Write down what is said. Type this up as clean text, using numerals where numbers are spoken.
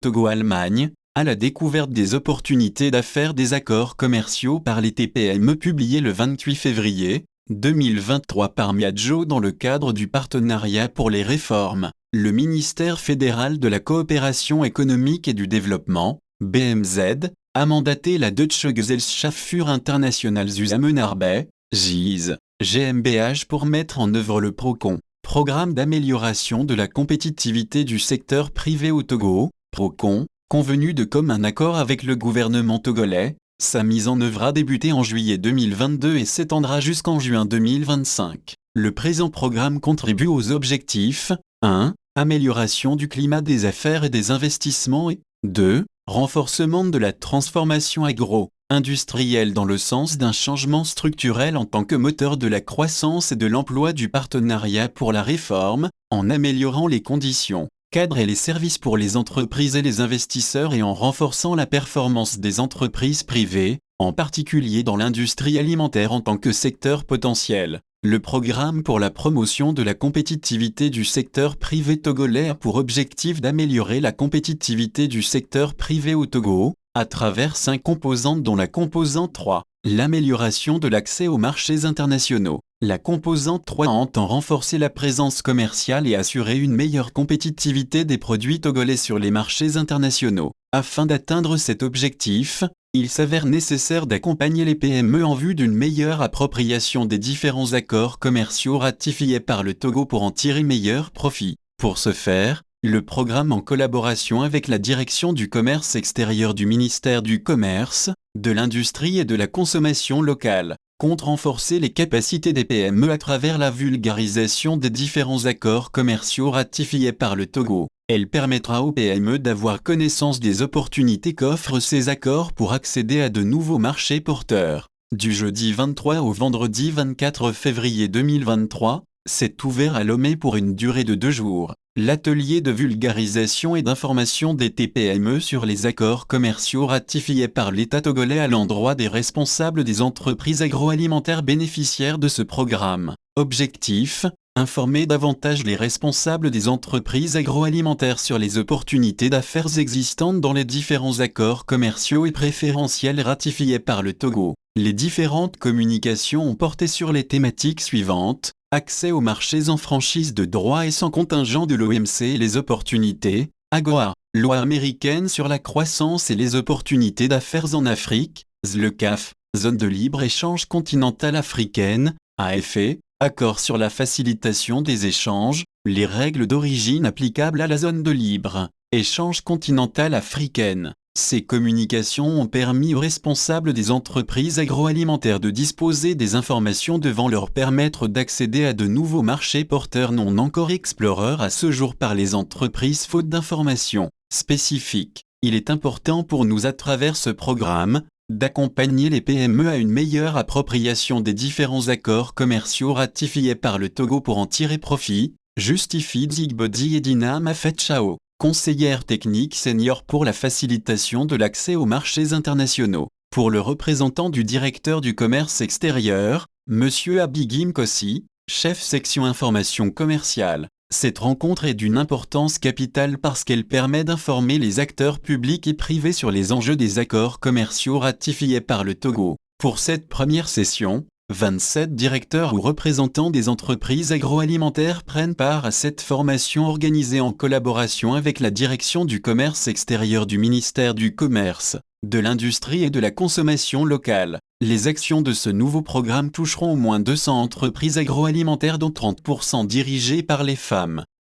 Togo-Allemagne, à la découverte des opportunités d'affaires des accords commerciaux par les TPE publié le 28 février 2023 par Miadjo dans le cadre du Partenariat pour les réformes. Le ministère fédéral de la coopération économique et du développement, BMZ, a mandaté la Deutsche Gesellschaft für internationale Zusammenarbeit, GIZ, GmbH pour mettre en œuvre le PROCON, Programme d'amélioration de la compétitivité du secteur privé au Togo, PROCON, convenu de commun accord avec le gouvernement togolais. Sa mise en œuvre a débuté en juillet 2022 et s'étendra jusqu'en juin 2025. Le présent programme contribue aux objectifs 1. Amélioration du climat des affaires et des investissements et 2. Renforcement de la transformation agro-industrielle dans le sens d'un changement structurel en tant que moteur de la croissance et de l'emploi du partenariat pour la réforme, en améliorant les conditions, cadres et les services pour les entreprises et les investisseurs et en renforçant la performance des entreprises privées, en particulier dans l'industrie alimentaire en tant que secteur potentiel. Le programme pour la promotion de la compétitivité du secteur privé togolais a pour objectif d'améliorer la compétitivité du secteur privé au Togo, à travers 5 composantes dont la composante 3, l'amélioration de l'accès aux marchés internationaux. La composante 3 entend renforcer la présence commerciale et assurer une meilleure compétitivité des produits togolais sur les marchés internationaux. Afin d'atteindre cet objectif, il s'avère nécessaire d'accompagner les PME en vue d'une meilleure appropriation des différents accords commerciaux ratifiés par le Togo pour en tirer meilleur profit. Pour ce faire, le programme en collaboration avec la Direction du commerce extérieur du ministère du Commerce, de l'Industrie et de la Consommation locale, compte renforcer les capacités des PME à travers la vulgarisation des différents accords commerciaux ratifiés par le Togo. Elle permettra aux PME d'avoir connaissance des opportunités qu'offrent ces accords pour accéder à de nouveaux marchés porteurs. Du jeudi 23 au vendredi 24 février 2023, c'est ouvert à Lomé pour une durée de 2 jours. L'atelier de vulgarisation et d'information des TPME sur les accords commerciaux ratifiés par l'État togolais à l'endroit des responsables des entreprises agroalimentaires bénéficiaires de ce programme. Objectif : informer davantage les responsables des entreprises agroalimentaires sur les opportunités d'affaires existantes dans les différents accords commerciaux et préférentiels ratifiés par le Togo. Les différentes communications ont porté sur les thématiques suivantes: accès aux marchés en franchise de droit et sans contingent de l'OMC et les opportunités, AGOA, loi américaine sur la croissance et les opportunités d'affaires en Afrique, ZLECAf, zone de libre-échange continentale africaine, AFE, accord sur la facilitation des échanges, les règles d'origine applicables à la zone de libre-échange continentale africaine. Ces communications ont permis aux responsables des entreprises agroalimentaires de disposer des informations devant leur permettre d'accéder à de nouveaux marchés porteurs non encore explorés à ce jour par les entreprises faute d'informations spécifiques. Il est important pour nous à travers ce programme d'accompagner les PME à une meilleure appropriation des différents accords commerciaux ratifiés par le Togo pour en tirer profit, justifie Zigbodi Edina Mafetchao, conseillère technique senior pour la facilitation de l'accès aux marchés internationaux. Pour le représentant du directeur du commerce extérieur, M. Abigim Kossi, chef section information commerciale, cette rencontre est d'une importance capitale parce qu'elle permet d'informer les acteurs publics et privés sur les enjeux des accords commerciaux ratifiés par le Togo. Pour cette première session, 27 directeurs ou représentants des entreprises agroalimentaires prennent part à cette formation organisée en collaboration avec la Direction du commerce extérieur du ministère du Commerce, de l'Industrie et de la Consommation locale. Les actions de ce nouveau programme toucheront au moins 200 entreprises agroalimentaires dont 30% dirigées par les femmes.